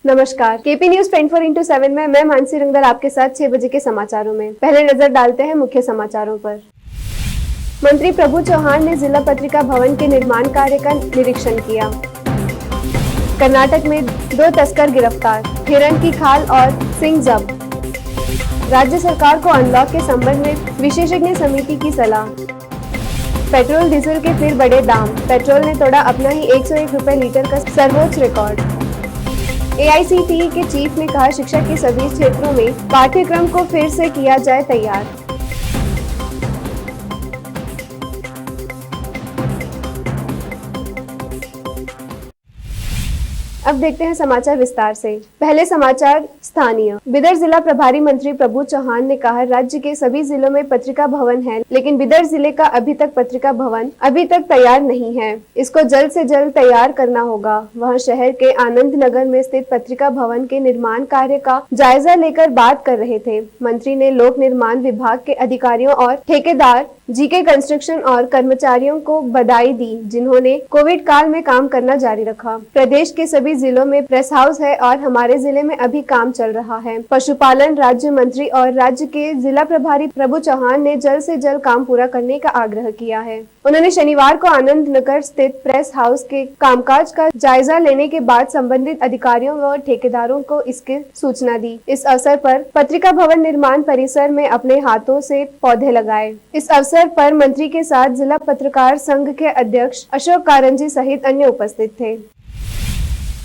नमस्कार, KP news 24/7 में मैं मानसी रंगदर आपके साथ 6 बजे के समाचारों में। पहले नजर डालते हैं मुख्य समाचारों पर। मंत्री प्रभु चौहान ने जिला पत्रिका भवन के निर्माण कार्य का निरीक्षण किया। कर्नाटक में 2 तस्कर गिरफ्तार, हिरण की खाल और सिंग जब्त। राज्य सरकार को अनलॉक के संबंध में विशेषज्ञ समिति की सलाह। पेट्रोल डीजल के फिर बढ़े दाम, पेट्रोल ने तोड़ा अपना ही 101 रुपए लीटर का सर्वोच्च रिकॉर्ड। AICTE के चीफ ने कहा, शिक्षा के सभी क्षेत्रों में पाठ्यक्रम को फिर से किया जाए तैयार। अब देखते हैं समाचार विस्तार से। पहले समाचार स्थानीय। बिदर जिला प्रभारी मंत्री प्रभु चौहान ने कहा, राज्य के सभी जिलों में पत्रिका भवन है, लेकिन बिदर जिले का अभी तक पत्रिका भवन अभी तक तैयार नहीं है। इसको जल्द से जल्द तैयार करना होगा। वह शहर के आनंद नगर में स्थित पत्रिका भवन के निर्माण कार्य का जायजा लेकर बात कर रहे थे। मंत्री ने लोक निर्माण विभाग के अधिकारियों और ठेकेदार जीके कंस्ट्रक्शन और कर्मचारियों को बधाई दी, जिन्होंने कोविड काल में काम करना जारी रखा। प्रदेश के सभी जिलों में प्रेस हाउस है और हमारे जिले में अभी काम चल रहा है। पशुपालन राज्य मंत्री और राज्य के जिला प्रभारी प्रभु चौहान ने जल्द से जल्द काम पूरा करने का आग्रह किया है। उन्होंने शनिवार को आनंद नगर स्थित प्रेस हाउस के कामकाज का जायजा लेने के बाद संबंधित अधिकारियों व ठेकेदारों को इसकी सूचना दी। इस अवसर पर पत्रिका भवन निर्माण परिसर में अपने हाथों से पौधे लगाए। इस अवसर पर मंत्री के साथ जिला पत्रकार संघ के अध्यक्ष अशोक कारंजी सहित अन्य उपस्थित थे।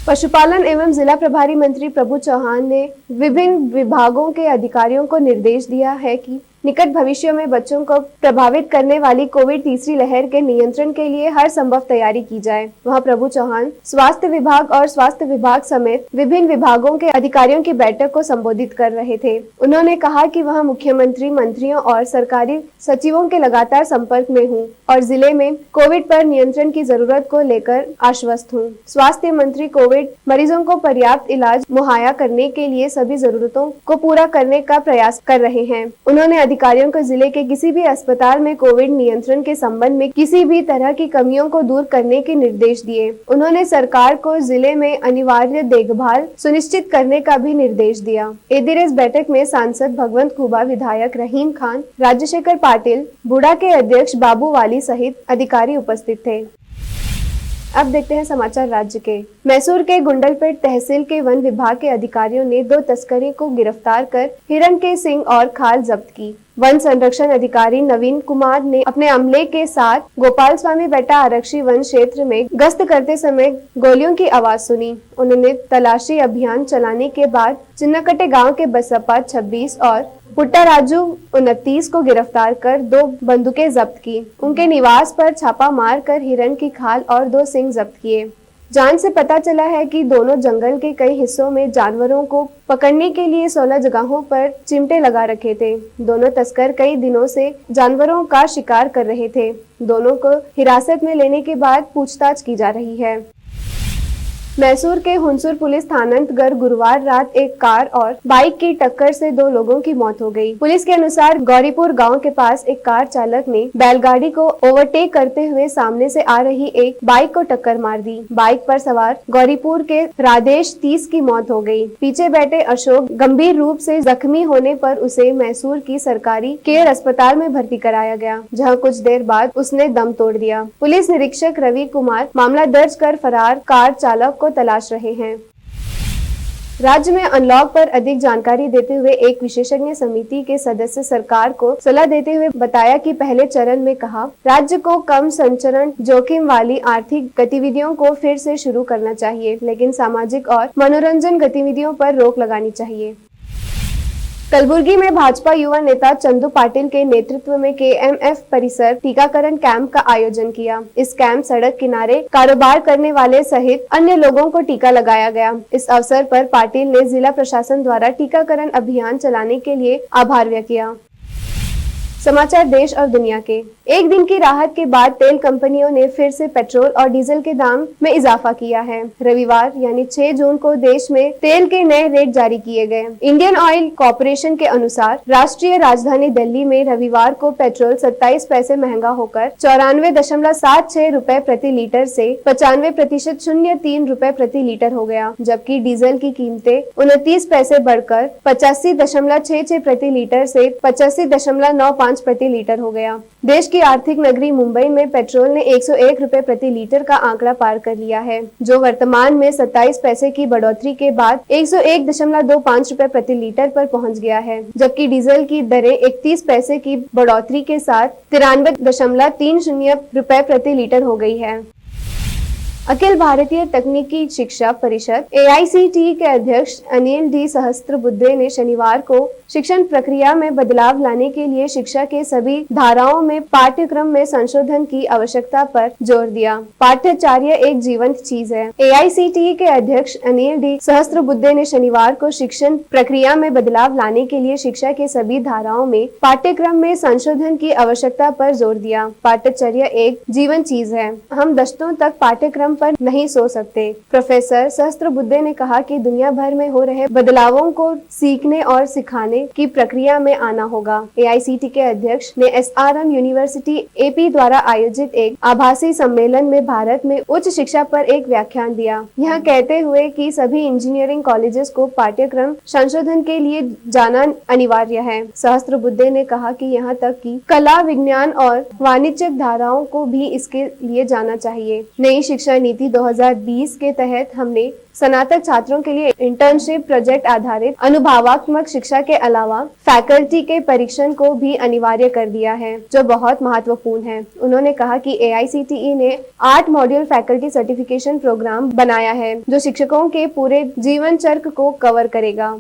पशुपालन एवं जिला प्रभारी मंत्री प्रभु चौहान ने विभिन्न विभागों के अधिकारियों को निर्देश दिया है कि निकट भविष्य में बच्चों को प्रभावित करने वाली कोविड तीसरी लहर के नियंत्रण के लिए हर संभव तैयारी की जाए। वह प्रभु चौहान स्वास्थ्य विभाग और स्वास्थ्य विभाग समेत विभिन्न विभागों के अधिकारियों की बैठक को संबोधित कर रहे थे। उन्होंने कहा कि वह मुख्यमंत्री, मंत्रियों और सरकारी सचिवों के लगातार संपर्क में हूँ और जिले में कोविड पर नियंत्रण की जरूरत को लेकर आश्वस्त हूँ। स्वास्थ्य मंत्री कोविड मरीजों को पर्याप्त इलाज मुहैया करने के लिए सभी जरूरतों को पूरा करने का प्रयास कर रहे हैं। उन्होंने अधिकारियों को जिले के किसी भी अस्पताल में कोविड नियंत्रण के संबंध में किसी भी तरह की कमियों को दूर करने के निर्देश दिए। उन्होंने सरकार को जिले में अनिवार्य देखभाल सुनिश्चित करने का भी निर्देश दिया। इस बैठक में सांसद भगवंत खुबा, विधायक रहीम खान, राजशेखर पाटिल, बूढ़ा के अध्यक्ष बाबू वाली सहित अधिकारी उपस्थित थे। अब देखते हैं समाचार राज्य के। मैसूर के गुंडलपेट तहसील के वन विभाग के अधिकारियों ने 2 तस्करी को गिरफ्तार कर हिरण के सिंग और खाल जब्त की। वन संरक्षण अधिकारी नवीन कुमार ने अपने अमले के साथ गोपाल स्वामी बेटा आरक्षी वन क्षेत्र में गश्त करते समय गोलियों की आवाज सुनी। उन्होंने तलाशी अभियान चलाने के बाद चिन्नकटे गांव के बसपा 26 और पुट्टा राजू 29 को गिरफ्तार कर 2 बंदूकें जब्त की। उनके निवास पर छापा मार कर हिरण की खाल और 2 सिंग जब्त किए। जांच से पता चला है कि दोनों जंगल के कई हिस्सों में जानवरों को पकड़ने के लिए 16 जगहों पर चिमटे लगा रखे थे। दोनों तस्कर कई दिनों से जानवरों का शिकार कर रहे थे। दोनों को हिरासत में लेने के बाद पूछताछ की जा रही है। मैसूर के हुनसुर पुलिस थानांतर्गत गुरुवार रात एक कार और बाइक की टक्कर से 2 लोगों की मौत हो गई। पुलिस के अनुसार गौरीपुर गांव के पास एक कार चालक ने बैलगाड़ी को ओवरटेक करते हुए सामने से आ रही एक बाइक को टक्कर मार दी। बाइक पर सवार गौरीपुर के राधेश 30 की मौत हो गई। पीछे बैठे अशोक गंभीर रूप से जख्मी होने पर उसे मैसूर की सरकारी केयर अस्पताल में भर्ती कराया गया, जहाँ कुछ देर बाद उसने दम तोड़ दिया। पुलिस निरीक्षक रवि कुमार मामला दर्ज कर फरार कार चालक को तलाश रहे हैं। राज्य में अनलॉक पर अधिक जानकारी देते हुए एक विशेषज्ञ समिति के सदस्य सरकार को सलाह देते हुए बताया कि पहले चरण में कहा, राज्य को कम संचरण जोखिम वाली आर्थिक गतिविधियों को फिर से शुरू करना चाहिए, लेकिन सामाजिक और मनोरंजन गतिविधियों पर रोक लगानी चाहिए। कलबुर्गी में भाजपा युवा नेता चंदू पाटिल के नेतृत्व में KMF परिसर टीकाकरण कैंप का आयोजन किया। इस कैंप सड़क किनारे कारोबार करने वाले सहित अन्य लोगों को टीका लगाया गया। इस अवसर पर पाटिल ने जिला प्रशासन द्वारा टीकाकरण अभियान चलाने के लिए आभार व्यक्त किया। समाचार देश और दुनिया के। एक दिन की राहत के बाद तेल कंपनियों ने फिर से पेट्रोल और डीजल के दाम में इजाफा किया है। रविवार यानी 6 जून को देश में तेल के नए रेट जारी किए गए। इंडियन ऑयल कॉर्पोरेशन के अनुसार राष्ट्रीय राजधानी दिल्ली में रविवार को पेट्रोल 27 पैसे महंगा होकर 94.76 रुपए प्रति लीटर से 95.03 रुपए प्रति लीटर हो गया, जबकि डीजल की कीमतें 29 पैसे बढ़कर 85.66 प्रति लीटर से 85.95 प्रति लीटर हो गया। देश की आर्थिक नगरी मुंबई में पेट्रोल ने 101 रुपए प्रति लीटर का आंकड़ा पार कर लिया है, जो वर्तमान में 27 पैसे की बढ़ोतरी के बाद 101.25 रुपए प्रति लीटर पर पहुंच गया है, जबकि डीजल की दरें 31 पैसे की बढ़ोतरी के साथ 93.30 रुपए प्रति लीटर हो गई है। अखिल भारतीय तकनीकी शिक्षा परिषद AICTE के अध्यक्ष अनिल डी सहस्त्रबुद्धे ने शनिवार को शिक्षण प्रक्रिया में बदलाव लाने के लिए शिक्षा के सभी धाराओं में पाठ्यक्रम में संशोधन की आवश्यकता पर जोर दिया। पाठ्याचार्य एक जीवंत चीज है। AICTE के अध्यक्ष अनिल डी सहस्त्रबुद्धे ने शनिवार को शिक्षण प्रक्रिया में बदलाव लाने के लिए शिक्षा के सभी धाराओं में पाठ्यक्रम में संशोधन की आवश्यकता पर जोर दिया। पाठ्याचार्य एक जीवंत चीज है। हम दशकों तक पाठ्यक्रम पर नहीं सो सकते। प्रोफेसर सहस्त्रबुद्धे ने कहा कि दुनिया भर में हो रहे बदलावों को सीखने और सिखाने की प्रक्रिया में आना होगा। AICTE के अध्यक्ष ने SRM यूनिवर्सिटी AP द्वारा आयोजित एक आभासी सम्मेलन में भारत में उच्च शिक्षा पर एक व्याख्यान दिया। यह कहते हुए कि सभी इंजीनियरिंग कॉलेजेस को पाठ्यक्रम संशोधन के लिए जाना अनिवार्य है। सहस्त्रबुद्धे ने कहा कि यहाँ तक कि कला, विज्ञान और वाणिज्यिक धाराओं को भी इसके लिए जाना चाहिए। नई शिक्षा नीति 2020 के तहत हमने स्नातक छात्रों के लिए इंटर्नशिप, प्रोजेक्ट आधारित अनुभवात्मक शिक्षा के अलावा फैकल्टी के परीक्षण को भी अनिवार्य कर दिया है, जो बहुत महत्वपूर्ण है। उन्होंने कहा कि AICTE ने 8 मॉड्यूल फैकल्टी सर्टिफिकेशन प्रोग्राम बनाया है, जो शिक्षकों के पूरे जीवन चक्र को कवर करेगा।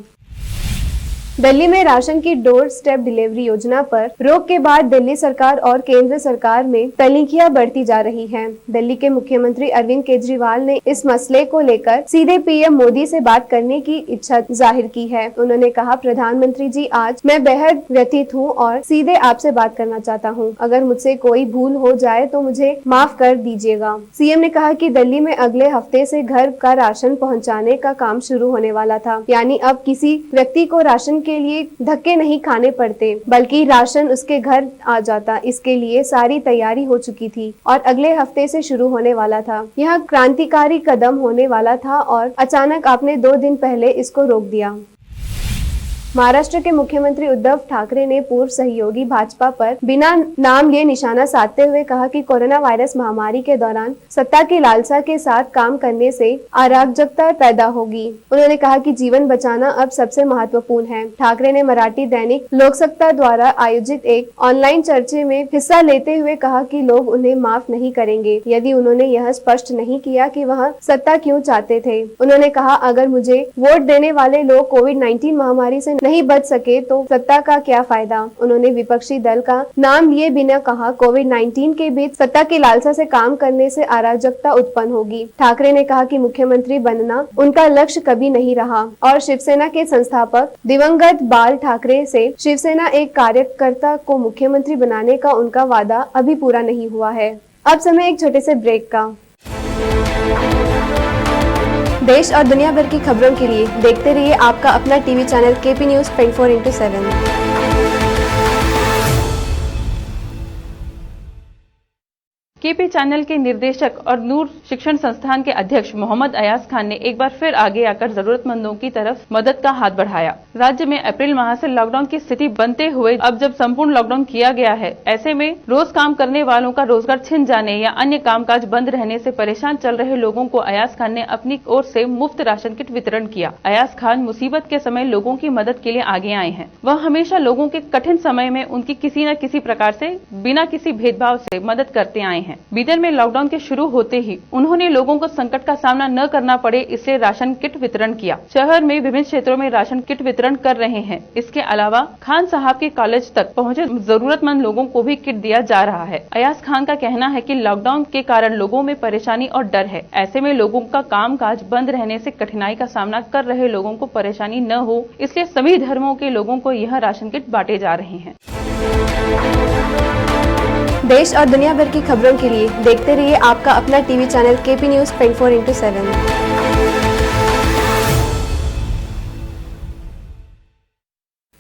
दिल्ली में राशन की डोर स्टेप डिलीवरी योजना पर रोक के बाद दिल्ली सरकार और केंद्र सरकार में तल्खियां बढ़ती जा रही हैं। दिल्ली के मुख्यमंत्री अरविंद केजरीवाल ने इस मसले को लेकर सीधे PM मोदी से बात करने की इच्छा जाहिर की है। उन्होंने कहा, प्रधानमंत्री जी, आज मैं बेहद व्यथित हूँ और सीधे आपसे बात करना चाहता हूँ। अगर मुझसे कोई भूल हो जाए तो मुझे माफ कर दीजिएगा। CM ने कहा कि दिल्ली में अगले हफ्ते से घर का राशन पहुँचाने का काम शुरू होने वाला था, यानी अब किसी व्यक्ति को राशन के लिए धक्के नहीं खाने पड़ते, बल्कि राशन उसके घर आ जाता। इसके लिए सारी तैयारी हो चुकी थी और अगले हफ्ते से शुरू होने वाला था। यह क्रांतिकारी कदम होने वाला था और अचानक आपने 2 दिन पहले इसको रोक दिया। महाराष्ट्र के मुख्यमंत्री उद्धव ठाकरे ने पूर्व सहयोगी भाजपा पर बिना नाम लिए निशाना साधते हुए कहा कि कोरोना वायरस महामारी के दौरान सत्ता की लालसा के साथ काम करने से अराजकता पैदा होगी। उन्होंने कहा कि जीवन बचाना अब सबसे महत्वपूर्ण है। ठाकरे ने मराठी दैनिक लोकसत्ता द्वारा आयोजित एक ऑनलाइन चर्चा में हिस्सा लेते हुए कहा कि लोग उन्हें माफ नहीं करेंगे यदि उन्होंने यह स्पष्ट नहीं किया कि वह सत्ता क्यों चाहते थे। उन्होंने कहा, अगर मुझे वोट देने वाले लोग कोविड-19 महामारी से नहीं बच सके तो सत्ता का क्या फायदा। उन्होंने विपक्षी दल का नाम लिए बिना कहा, कोविड-19 के बीच सत्ता की लालसा से काम करने से अराजकता उत्पन्न होगी। ठाकरे ने कहा कि मुख्यमंत्री बनना उनका लक्ष्य कभी नहीं रहा और शिवसेना के संस्थापक दिवंगत बाल ठाकरे से शिवसेना एक कार्यकर्ता को मुख्यमंत्री बनाने का उनका वादा अभी पूरा नहीं हुआ है। अब समय एक छोटे से ब्रेक का। देश और दुनिया भर की खबरों के लिए देखते रहिए आपका अपना TV channel KP News 24/7। KP channel के निर्देशक और नूर शिक्षण संस्थान के अध्यक्ष मोहम्मद अयाज खान ने एक बार फिर आगे आकर जरूरतमंदों की तरफ मदद का हाथ बढ़ाया। राज्य में अप्रैल माह से लॉकडाउन की स्थिति बनते हुए अब जब संपूर्ण लॉकडाउन किया गया है, ऐसे में रोज काम करने वालों का रोजगार छिन जाने या अन्य कामकाज बंद रहने से परेशान चल रहे लोगों को अयाज खान ने अपनी ओर से मुफ्त राशन किट वितरण किया। अयाज खान मुसीबत के समय लोगों की मदद के लिए आगे आए हैं। वह हमेशा लोगों के कठिन समय में उनकी किसी न किसी प्रकार से बिना किसी भेदभाव से मदद करते आए हैं। बीदर में लॉकडाउन के शुरू होते ही उन्होंने लोगों को संकट का सामना न करना पड़े इसलिए राशन किट वितरण किया। शहर में विभिन्न क्षेत्रों में राशन किट वितरण कर रहे हैं। इसके अलावा खान साहब के कॉलेज तक पहुंचे जरूरतमंद लोगों को भी किट दिया जा रहा है। अयाज खान का कहना है कि लॉकडाउन के कारण लोगों में परेशानी और डर है। ऐसे में लोगों का कामकाज बंद रहने से कठिनाई का सामना कर रहे लोगों को परेशानी न हो, इसलिए सभी धर्मों के लोगों को यह राशन किट बांटे जा रहे हैं। देश और दुनिया भर की खबरों के लिए देखते रहिए आपका अपना TV channel KP news 24/7।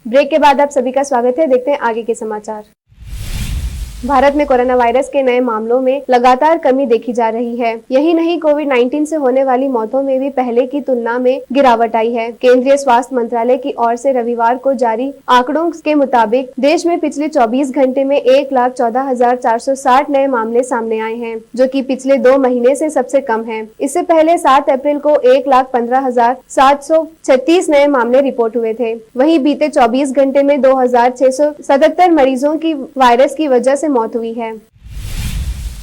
Break के बाद आप सभी का स्वागत है। देखते हैं आगे के समाचार। भारत में कोरोना वायरस के नए मामलों में लगातार कमी देखी जा रही है। यही नहीं, कोविड-19 से होने वाली मौतों में भी पहले की तुलना में गिरावट आई है। केंद्रीय स्वास्थ्य मंत्रालय की ओर से रविवार को जारी आंकड़ों के मुताबिक देश में पिछले 24 घंटे में 1,14,460 नए मामले सामने आए हैं, जो कि पिछले 2 महीने से सबसे कम है। इससे पहले 7 अप्रैल को 1,15,736 नए मामले रिपोर्ट हुए थे। वहीं बीते 24 घंटे में 2,677 मरीजों की वायरस की वजह से मौत हुई है।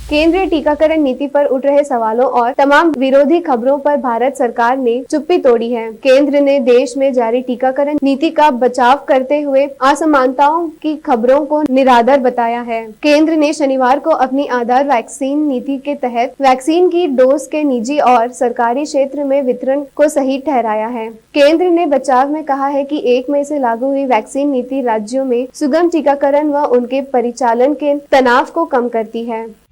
केंद्रीय टीकाकरण नीति पर उठ रहे सवालों और तमाम विरोधी खबरों पर भारत सरकार ने चुप्पी तोड़ी है। केंद्र ने देश में जारी टीकाकरण नीति का बचाव करते हुए असमानताओं की खबरों को निराधार बताया है। केंद्र ने शनिवार को अपनी आधार वैक्सीन नीति के तहत वैक्सीन की डोज के निजी और सरकारी क्षेत्र में वितरण को सही ठहराया है। केंद्र ने बचाव में कहा है कि 1 मई से लागू हुई वैक्सीन नीति राज्यों में सुगम टीकाकरण व उनके परिचालन के तनाव को कम करती है।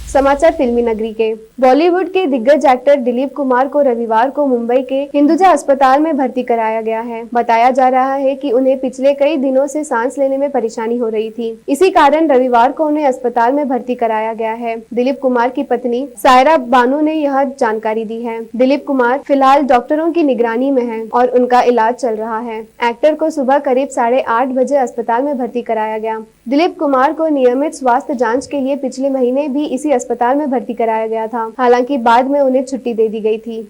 समाचार फिल्मी नगरी के। बॉलीवुड के दिग्गज एक्टर दिलीप कुमार को रविवार को मुंबई के हिंदुजा अस्पताल में भर्ती कराया गया है। बताया जा रहा है कि उन्हें पिछले कई दिनों से सांस लेने में परेशानी हो रही थी। इसी कारण रविवार को उन्हें अस्पताल में भर्ती कराया गया है। दिलीप कुमार की पत्नी सायरा बानू ने यह जानकारी दी है। दिलीप कुमार फिलहाल डॉक्टरों की निगरानी में है और उनका इलाज चल रहा है। एक्टर को सुबह करीब 8:30 बजे अस्पताल में भर्ती कराया गया। दिलीप कुमार को नियमित स्वास्थ्य जांच के लिए पिछले महीने भी इसी अस्पताल में भर्ती कराया गया था। हालांकि बाद में उन्हें छुट्टी दे दी गई थी।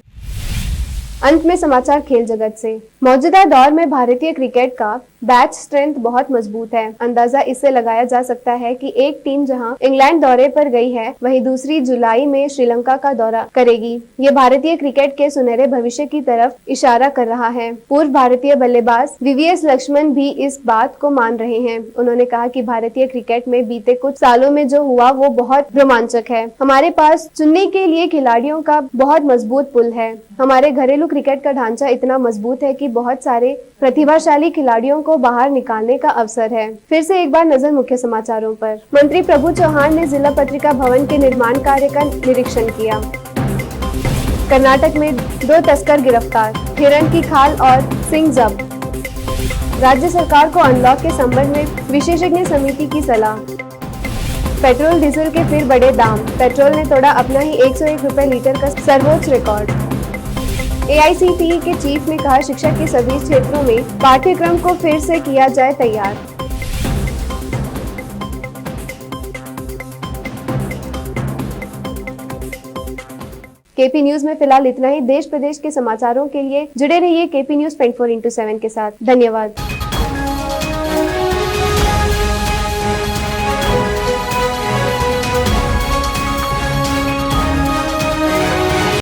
अंत में समाचार खेल जगत से। मौजूदा दौर में भारतीय क्रिकेट का बैच स्ट्रेंथ बहुत मजबूत है। अंदाजा इससे लगाया जा सकता है कि एक टीम जहां इंग्लैंड दौरे पर गई है, वहीं दूसरी जुलाई में श्रीलंका का दौरा करेगी। ये भारतीय क्रिकेट के सुनहरे भविष्य की तरफ इशारा कर रहा है। पूर्व भारतीय बल्लेबाज वीवीएस लक्ष्मण भी इस बात को मान रहे हैं। उन्होंने कहा कि भारतीय क्रिकेट में बीते कुछ सालों में जो हुआ वो बहुत रोमांचक है। हमारे पास चुनने के लिए खिलाड़ियों का बहुत मजबूत पुल है। हमारे घरेलू क्रिकेट का ढांचा इतना मजबूत है कि बहुत सारे प्रतिभाशाली खिलाड़ियों को बाहर निकालने का अवसर है। फिर से एक बार नजर मुख्य समाचारों पर। मंत्री प्रभु चौहान ने जिला पत्रिका भवन के निर्माण कार्य का निरीक्षण किया। कर्नाटक में 2 तस्कर गिरफ्तार, हिरण की खाल और सिंग जब्त। राज्य सरकार को अनलॉक के संबंध में विशेषज्ञ समिति की सलाह। पेट्रोल डीजल के फिर बढ़े दाम, पेट्रोल ने तोड़ा अपना ही 101 रुपए लीटर का सर्वोच्च रिकॉर्ड। AICTE के चीफ ने कहा, शिक्षा के सभी क्षेत्रों में पाठ्यक्रम को फिर से किया जाए तैयार। केपी न्यूज में फिलहाल इतना ही। देश प्रदेश के समाचारों के लिए जुड़े रहिए केपी न्यूज 24/7 के साथ। धन्यवाद।